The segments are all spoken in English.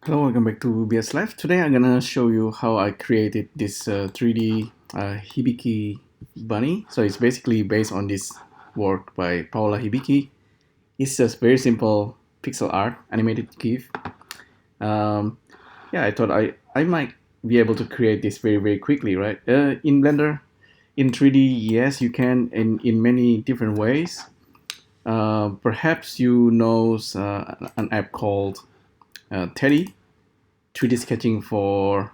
Hello, welcome back to BSLIVE. Today I'm gonna show you how I created this 3D Hibiki bunny. So it's basically based on this work by Paola Hibiki. It's just very simple pixel art, animated GIF. Yeah, I thought I might be able to create this very quickly, right? In Blender, in 3D, yes, you can in many different ways. Perhaps you know an app called Teddy. 3D sketching for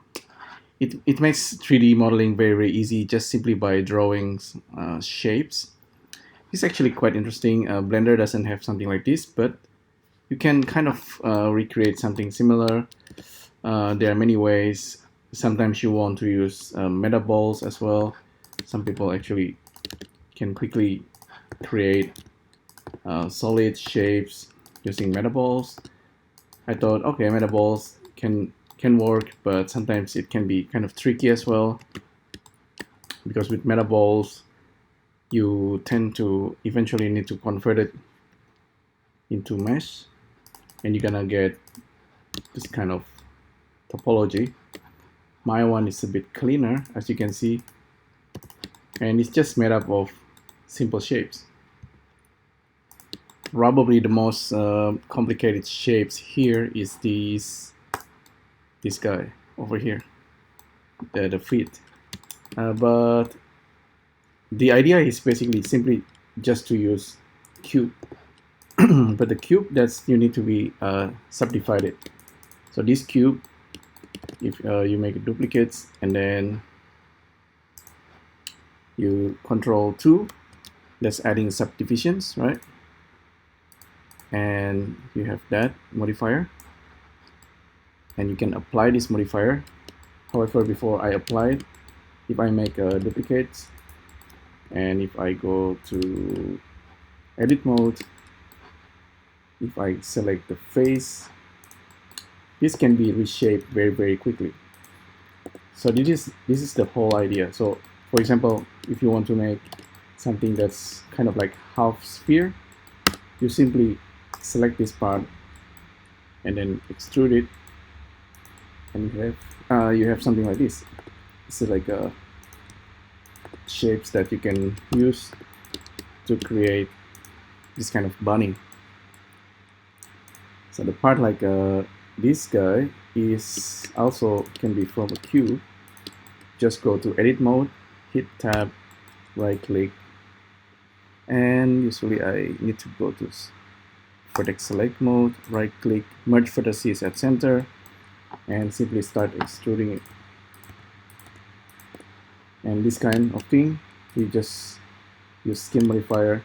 it makes 3D modeling very easy just simply by drawing shapes. It's actually quite interesting. Blender doesn't have something like this, but you can kind of recreate something similar. There are many ways. Sometimes you want to use meta balls as well. Some people actually can quickly create solid shapes using meta balls. I thought, okay, meta balls can work, but sometimes it can be kind of tricky as well, because with meta balls you tend to eventually need to convert it into mesh, and you're gonna get this kind of topology. My one is a bit cleaner, as you can see, and it's just made up of simple shapes. Probably the most complicated shapes here is this guy over here, the feet. But the idea is basically simply just to use cube. But the cube, you need to be subdivided. So this cube, if you make duplicates and then you control 2, that's adding subdivisions, right? And you have that modifier, and you can apply this modifier. However, before I apply it, if I make a duplicate and if I go to edit mode, if I select the face, this can be reshaped very quickly. So this is the whole idea. So for example, if you want to make something that's kind of like half sphere, you simply select this part and then extrude it, and you have something like this. It's like shapes that you can use to create this kind of bunny. So the part like this guy is also can be from a cube. Just go to edit mode, hit tab, right click, and usually I need to go to vertex select mode, right click, merge vertices at center, and simply start extruding it. And this kind of thing, we just use Skin Modifier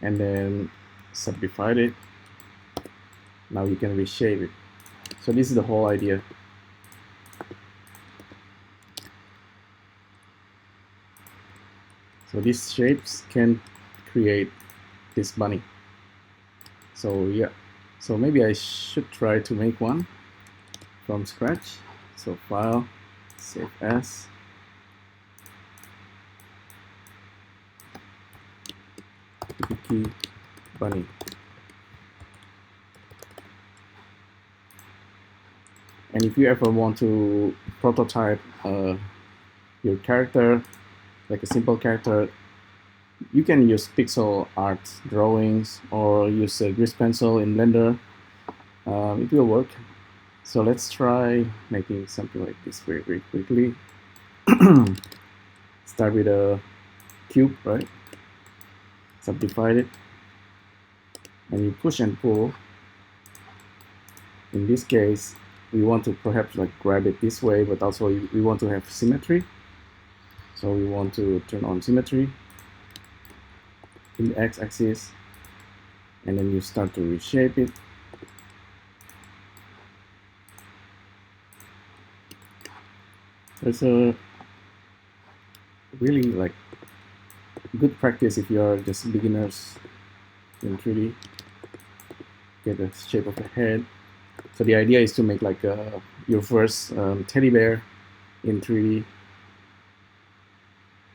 and then subdivide it. Now you can reshape it. So this is the whole idea. So these shapes can create this bunny. So yeah, so maybe I should try to make one from scratch. So file, save as, Hibiki bunny. And if you ever want to prototype your character, like a simple character, you can use pixel art drawings or use a grease pencil in Blender. It will work. So let's try making something like this very quickly. Start with a cube, right? Subdivide it, and you push and pull. In this case, we want to perhaps like grab it this way, but also we want to have symmetry. So we want to turn on symmetry in the x-axis, and then you start to reshape it. It's a really like good practice if you are just beginners in 3D. Get the shape of the head. So the idea is to make like your first teddy bear in 3D.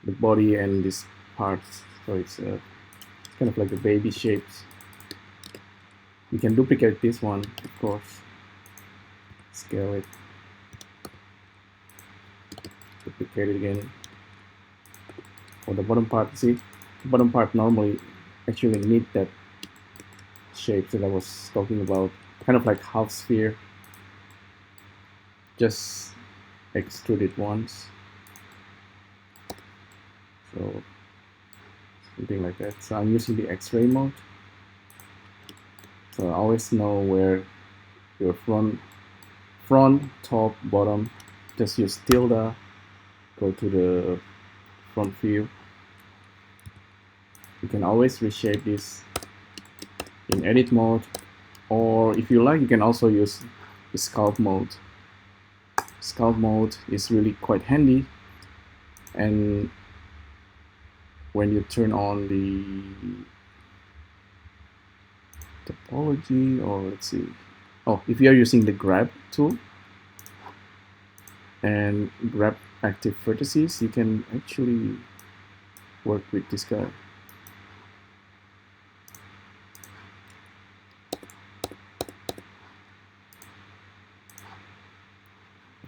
The body and this part, so it's kind of like the baby shapes. You can duplicate this one, of course. scale it, duplicate it again. For the bottom part, see, the bottom part normally actually need that shape that I was talking about, kind of like half sphere. Just extrude it once. So something like that. So I'm using the X-ray mode. So I always know where your front, top, bottom. Just use tilde, go to the front view. You can always reshape this in edit mode, or if you like, you can also use the scalp mode. Scalp mode is really quite handy, and when you turn on the topology, or let's see, oh, if you are using the grab tool and grab active vertices, you can actually work with this guy.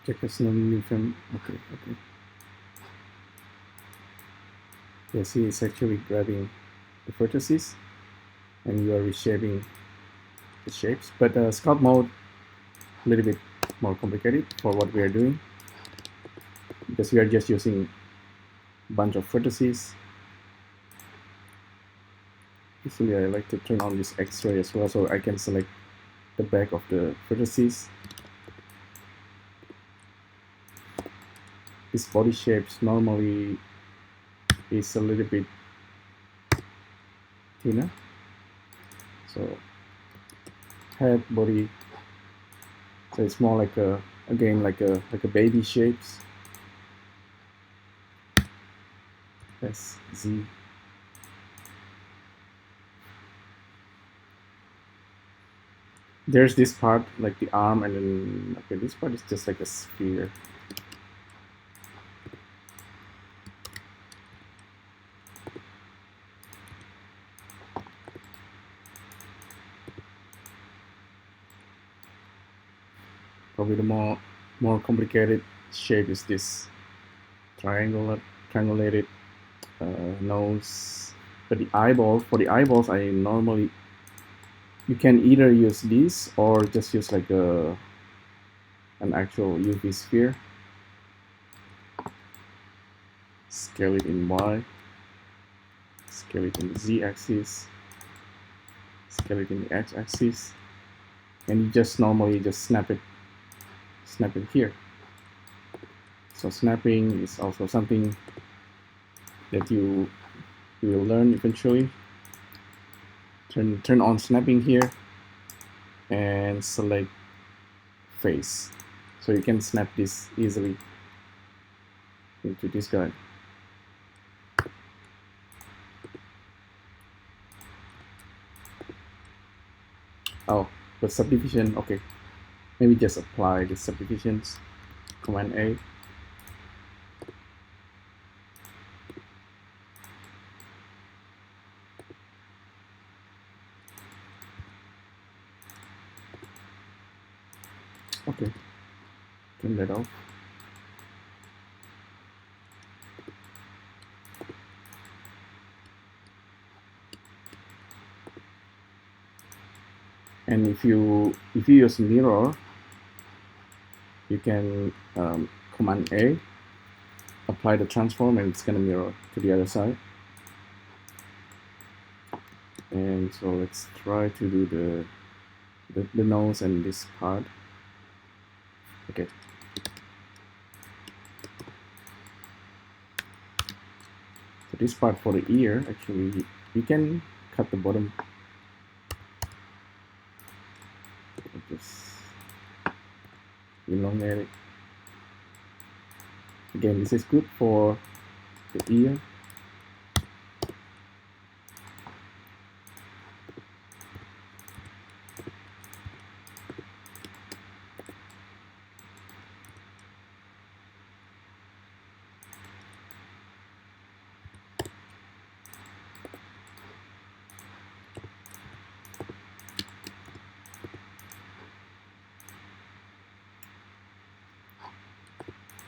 Check as no new frame. Okay. Yeah, see, it's actually grabbing the vertices, and you are reshaping the shapes. But scalp mode, a little bit more complicated for what we are doing, because we are just using a bunch of vertices. Usually I like to turn on this X-ray as well, so I can select the back of the vertices. This body shapes normally is a little bit thinner. So head, body, so it's more like a, again, like a baby shapes. S, Z. There's this part, like the arm, and then, okay, this part is just like a sphere. Probably the more complicated shape is this triangulated nose. But the eyeball, for the eyeballs, I normally, you can either use these or just use like an actual UV sphere. Scale it in Y, scale it in the Z axis, scale it in the X axis, and you just normally just snap it here. So snapping is also something that you will learn eventually. Turn on snapping here and select face, so you can snap this easily into this guy. Oh, but subdivision, okay. Maybe just apply the subdivisions. Command A. Okay, turn that off. And if you use mirror, you can Command A, apply the transform, and it's gonna mirror to the other side. And so let's try to do the nose and this part. Okay. So this part for the ear, actually, you can cut the bottom. Just elongate it. Again, this is good for the ear.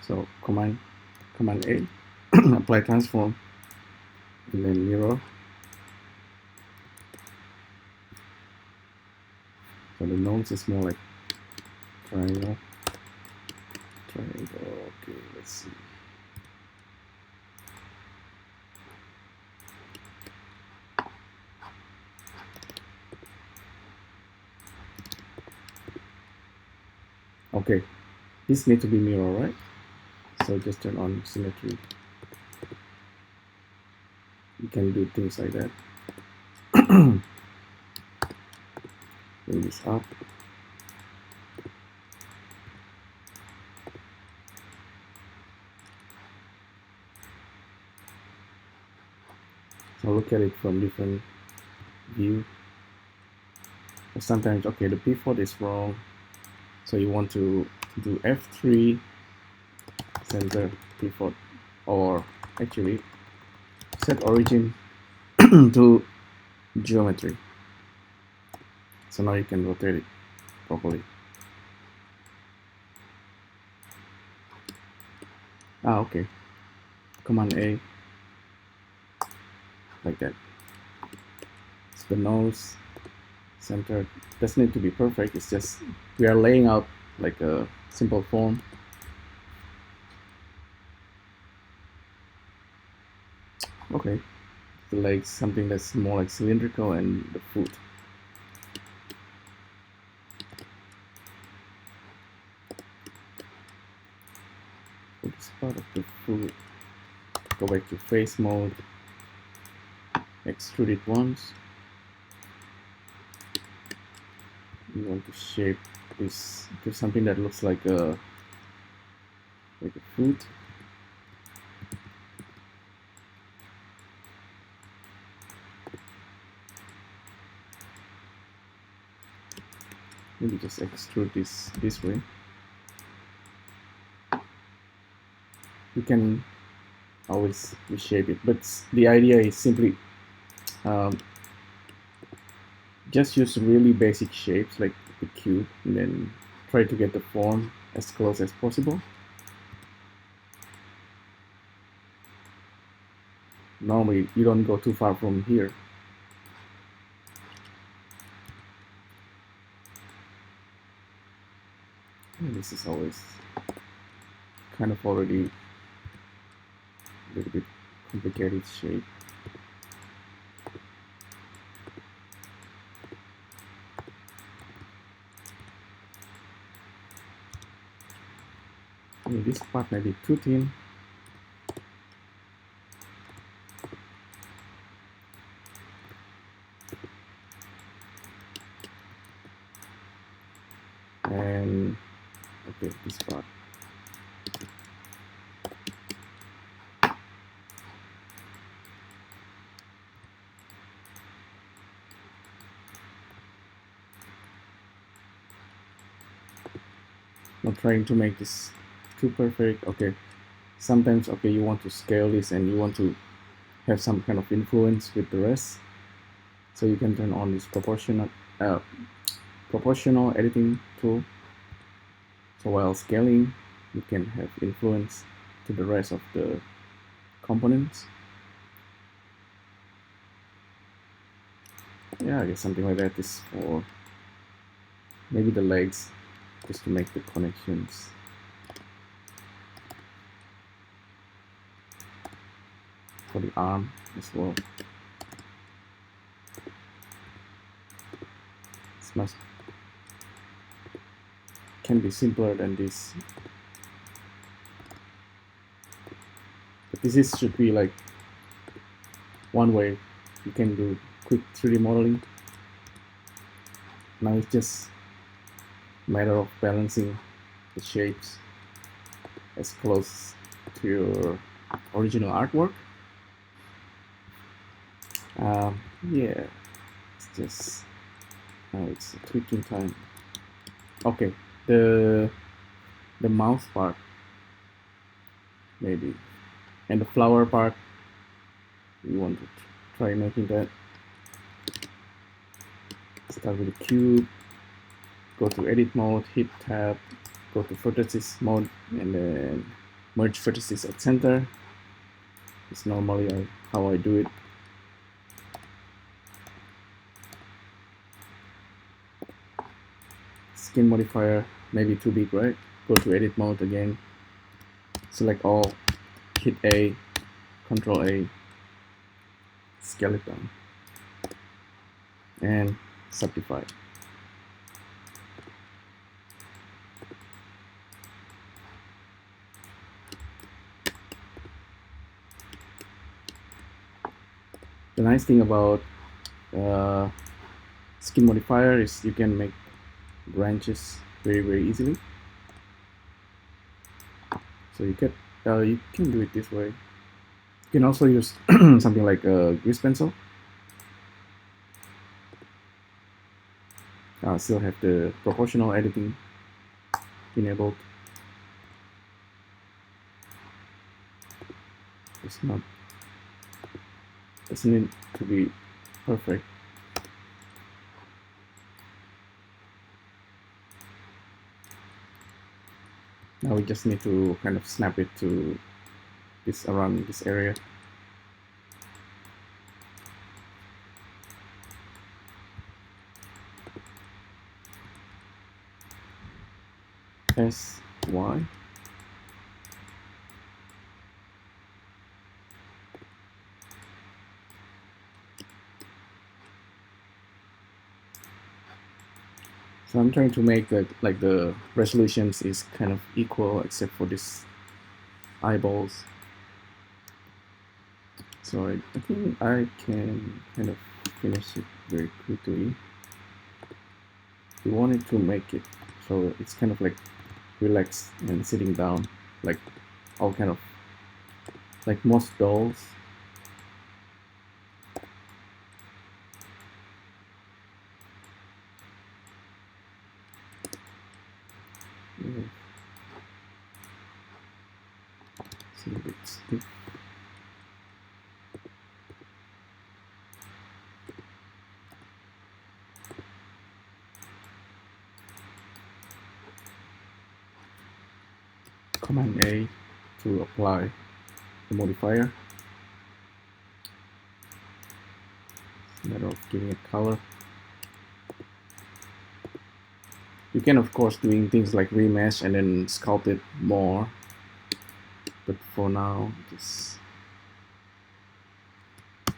So Command A, apply transform, and then mirror. So the nose is more like triangle. Okay, let's see. Okay, this needs to be mirror, right? So just turn on symmetry. You can do things like that. Bring this up. So look at it from different view. Sometimes, okay, the pivot is wrong. So you want to do F3, center pivot, or actually set origin to geometry. So now you can rotate it properly. Okay. Command A, like that. So the nose, center, doesn't need to be perfect. It's just we are laying out like a simple form. Okay. The legs, something that's more like cylindrical, and the foot. For this part of the foot, go back to face mode, extrude it once. You want to shape this to something that looks like a foot. Maybe just extrude this way. You can always reshape it, but the idea is simply just use really basic shapes like the cube, and then try to get the form as close as possible. Normally you don't go too far from here. And this is always kind of already a little bit complicated shape. This part may be too thin. And okay, this part. Not trying to make this too perfect. Okay, sometimes okay, you want to scale this and you want to have some kind of influence with the rest, so you can turn on this proportional editing tool. So while scaling, you can have influence to the rest of the components. Yeah, I guess something like that is for maybe the legs, just to make the connections. For the arm as well. It's much can be simpler than this. But this should be like one way you can do quick 3D modeling. Now it's just a matter of balancing the shapes as close to your original artwork. Yeah, it's just now it's tweaking time. Okay, the mouth part maybe, and the flower part, we want to try making that. Start with the cube, go to edit mode, hit tab, go to vertices mode, and then merge vertices at center. It's normally how I do it. Skin modifier, maybe too big, right? Go to edit mode again. Select all, hit A, Control A, scale it down, and subdivide. The nice thing about Skin Modifier is you can make branches very easily. So you can do it this way. You can also use something like a grease pencil. Still have the proportional editing enabled. It's not, doesn't need to be perfect. Now we just need to kind of snap it to this around this area. S, Y. So I'm trying to make that like the resolutions is kind of equal except for this eyeballs. So I think I can kind of finish it very quickly. We wanted to make it so it's kind of like relaxed and sitting down, like all kind of like most dolls. See if it's stiff. Command A to apply the modifier. It's a matter of giving it color. You can of course doing things like remesh and then sculpt it more, but for now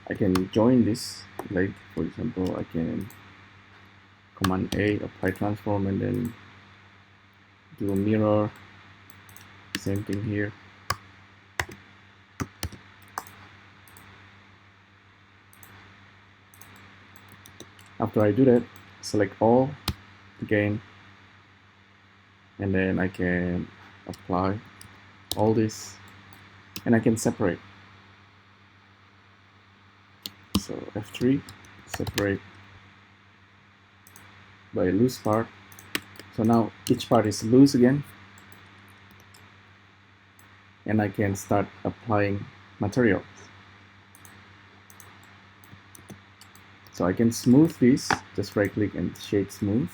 I can join this, like for example I can Command A, apply transform, and then do a mirror. Same thing here. After I do that, select all again, and then I can apply all this, and I can separate. So F3, separate by loose part. So now each part is loose again, and I can start applying materials. So I can smooth this, just right click and shade smooth.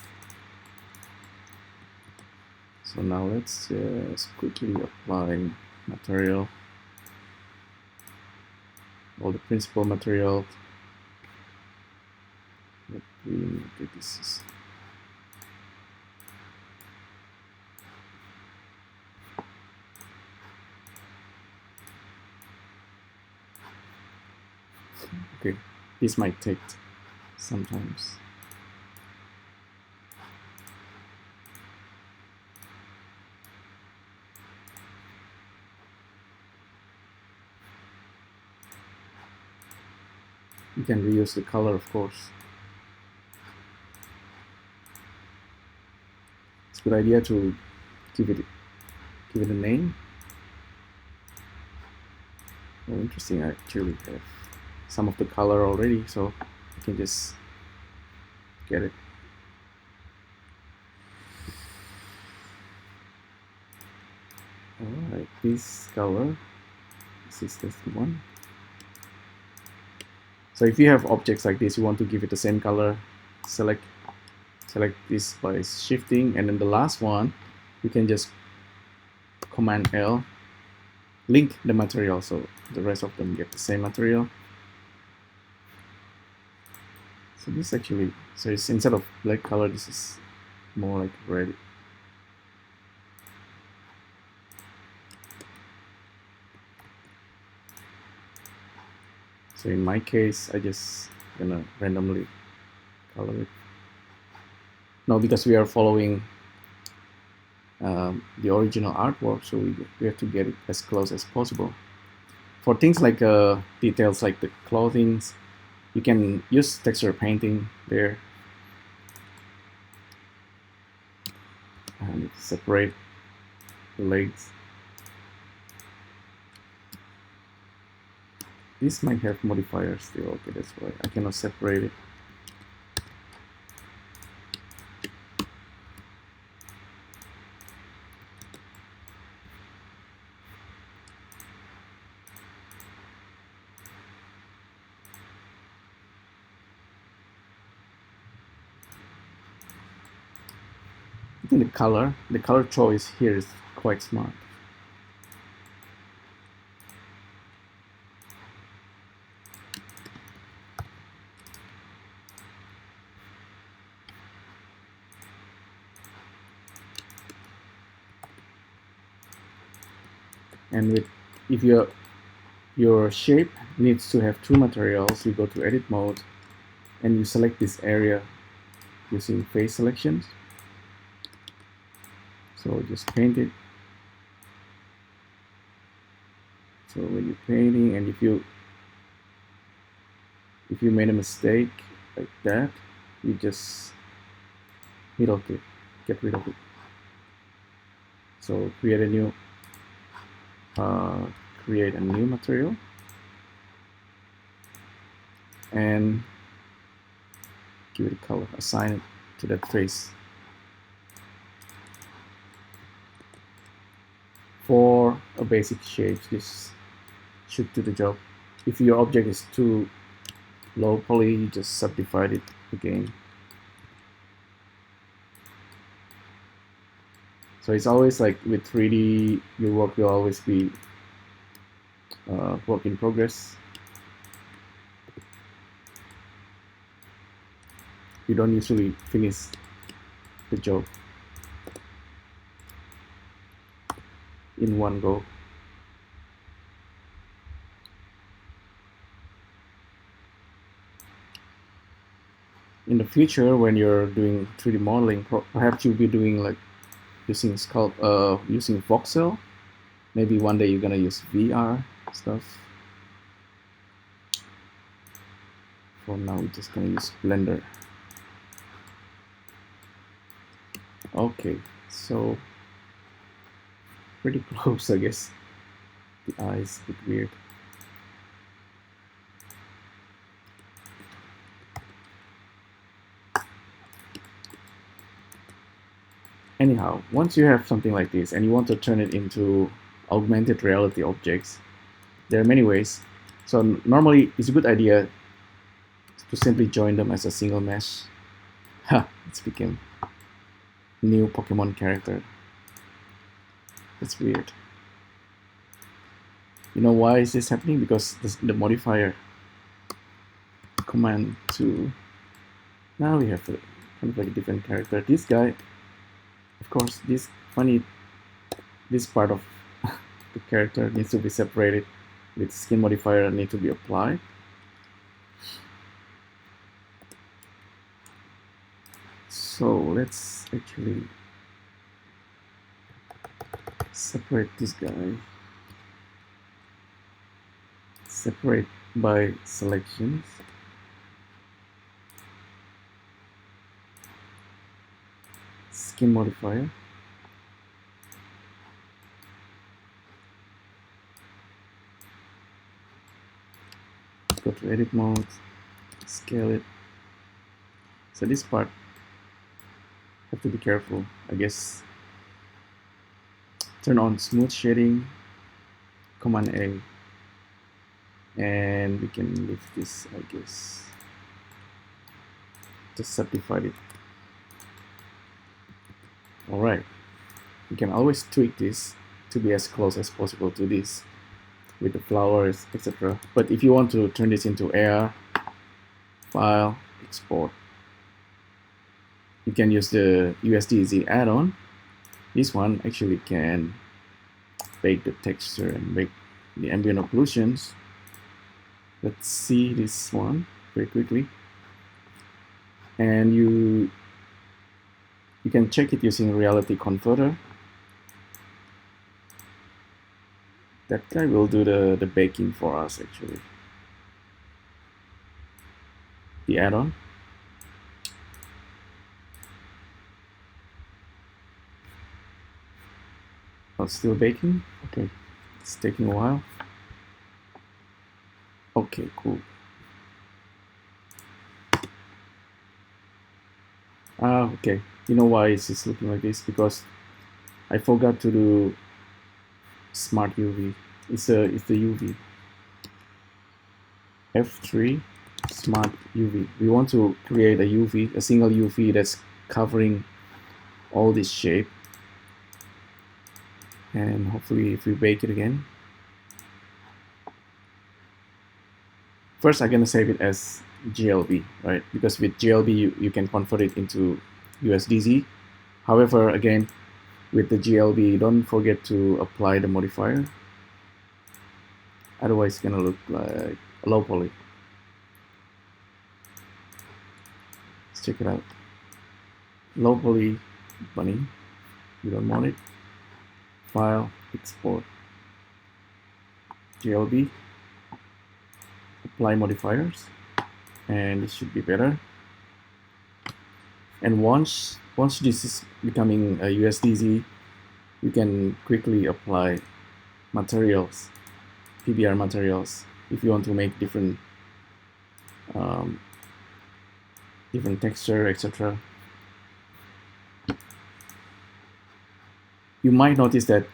So now let's just quickly apply material, all the principal material. Let me get this. Okay, this might take sometimes. You can reuse the color, of course. It's a good idea to give it a name. Oh, interesting. I actually have some of the color already, so I can just get it. Alright, this color, this is the one. So if you have objects like this, you want to give it the same color, select this by shifting, and then the last one, you can just Command L link the material so the rest of them get the same material. So this actually, so it's instead of black color, this is more like red. So in my case, I just gonna randomly color it. No, because we are following the original artwork, so we have to get it as close as possible. For things like details like the clothing, you can use texture painting there. And separate the legs. This might have modifiers still. Okay, that's why I cannot separate it. I think the color choice here is quite smart. And if your shape needs to have two materials, you go to edit mode and you select this area using face selections. So just paint it. So when you're painting, and if you made a mistake like that, you just hit OK, get rid of it. So create a new material and give it a color, assign it to that face. For a basic shape, this should do the job. If your object is too low poly, you just subdivide it again. So it's always like with 3D, your work will always be work in progress. You don't usually finish the job in one go. In the future, when you're doing 3D modeling, perhaps you'll be doing like using using voxel. Maybe one day you're gonna use VR stuff. For now, we're just gonna use Blender. Okay, so pretty close, I guess. The eye is a bit weird. Anyhow, once you have something like this and you want to turn it into augmented reality objects, there are many ways. So normally it's a good idea to simply join them as a single mesh. Ha! It's became new Pokemon character. That's weird. You know why is this happening? Because the modifier command 2. Now we have kind of like a different character. This guy, of course, this part of the character needs to be separated with Skin Modifier, need to be applied. So let's actually separate this guy. Separate by selections. Skin Modifier. Go to edit mode, scale it. So this part, have to be careful, I guess. Turn on smooth shading, Command A, and we can leave this, I guess. Just subdivide it. Alright, you can always tweak this to be as close as possible to this. with the flowers, etc. But if you want to turn this into air, file, export, you can use the USDZ add-on. This one actually can bake the texture and bake the ambient occlusions. Let's see this one very quickly. And you can check it using reality converter. That guy will do the baking for us actually. The add-on. Oh, still baking? Okay, it's taking a while. Okay, cool. Okay, you know why it's looking like this? Because I forgot to do smart UV. It's the UV. F3 smart UV. We want to create a UV, a single UV that's covering all this shape. And hopefully if we bake it again. First I'm gonna save it as GLB, right? Because with GLB you can convert it into USDZ. However, again, with the GLB, don't forget to apply the modifier. Otherwise it's gonna look like a low poly. Let's check it out. Low poly bunny. We don't want it. File, export, GLB, apply modifiers, and it should be better. And once this is becoming a USDZ, you can quickly apply materials, PBR materials, if you want to make different texture, etc. You might notice that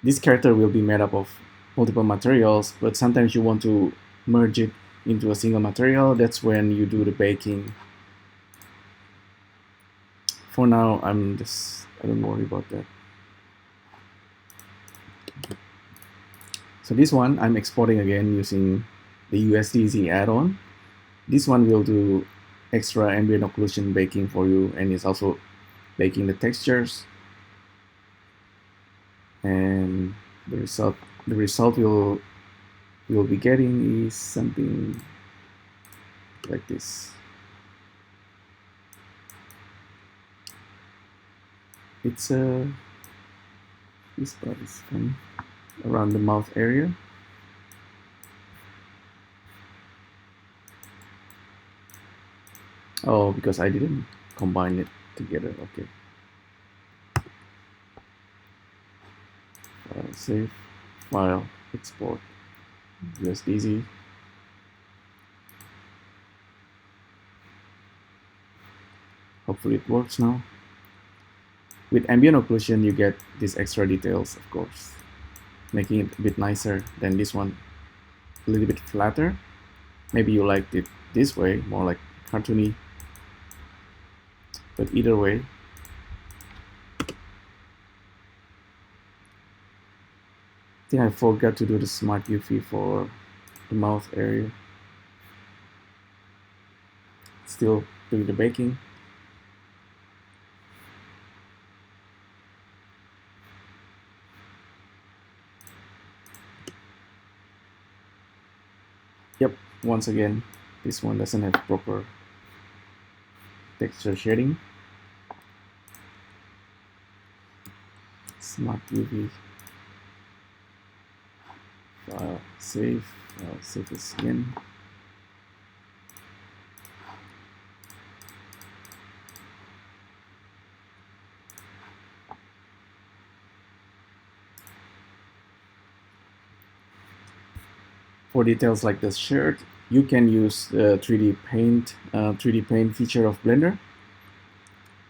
this character will be made up of multiple materials, but sometimes you want to merge it into a single material. That's when you do the baking. For now, I don't worry about that. So this one, I'm exporting again using the USDZ add-on. This one will do extra ambient occlusion baking for you, and it's also baking the textures. And the result you'll be getting is something like this. It's this part is fun around the mouth area. Oh, because I didn't combine it together. Okay. Save, file, export, USDZ. Hopefully it works now. With ambient occlusion, you get these extra details, of course, making it a bit nicer than this one, a little bit flatter. Maybe you liked it this way, more like cartoony. But either way, I think I forgot to do the smart UV for the mouth area. Still doing the baking. Yep, once again, this one doesn't have proper texture shading. Smart UV. File, save this again. For details like this shirt, you can use the 3D paint feature of Blender.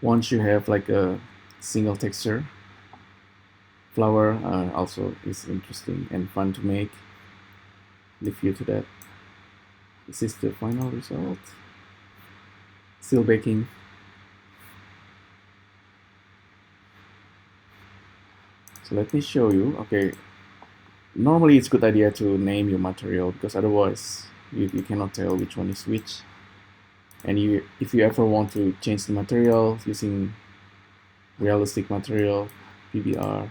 Once you have like a single texture, flower also is interesting and fun to make. Leave you to that. This is the final result. Still baking. So let me show you. Okay, Normally it's a good idea to name your material, because otherwise you cannot tell which one is which. And if you ever want to change the material using realistic material, PBR,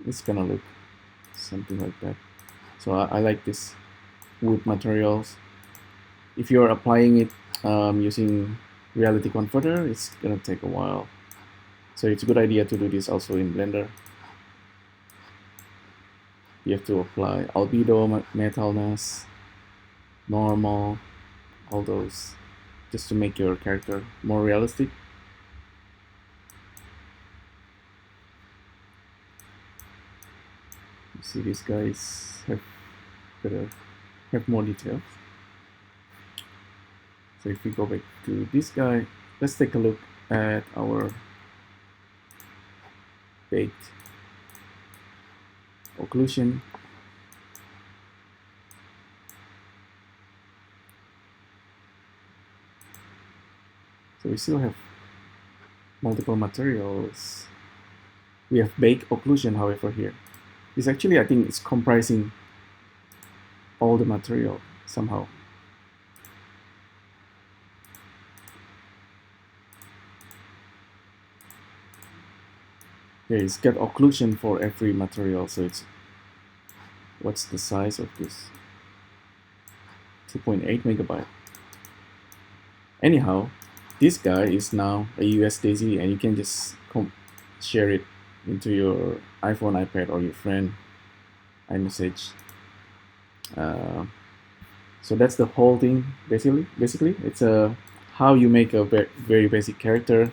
it's gonna look something like that. So I like this wood materials. If you're applying it using reality converter, it's gonna take a while. So it's a good idea to do this also in Blender. You have to apply albedo, metalness, normal, all those, just to make your character more realistic. You see these guys have more details. So if we go back to this guy, let's take a look at our baked occlusion. So we still have multiple materials. We have baked occlusion, however, here. This actually, I think, it's comprising all the material somehow. Yeah, it's got occlusion for every material, so it's, what's the size of this? 2.8 megabyte. Anyhow, this guy is now a USDZ, and you can just share it into your iPhone, iPad, or your friend iMessage. So that's the whole thing. Basically, it's how you make a very basic character.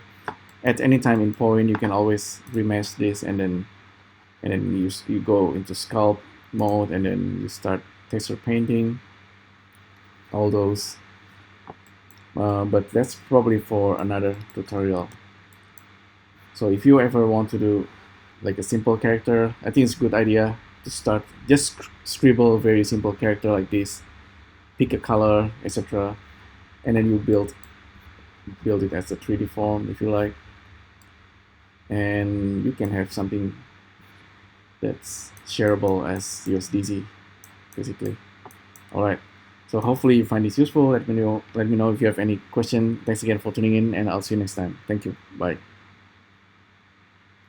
At any time in point, you can always remesh this, and then you go into Scalp Mode, and then you start texture painting. All those. But that's probably for another tutorial. So if you ever want to do like a simple character, I think it's a good idea to start just scribble a very simple character like this, pick a color, etc., and then you build it as a 3D form if you like, and you can have something that's shareable as USDZ, basically. All right. So hopefully you find this useful. Let me know if you have any question. Thanks again for tuning in, and I'll see you next time. Thank you. Bye.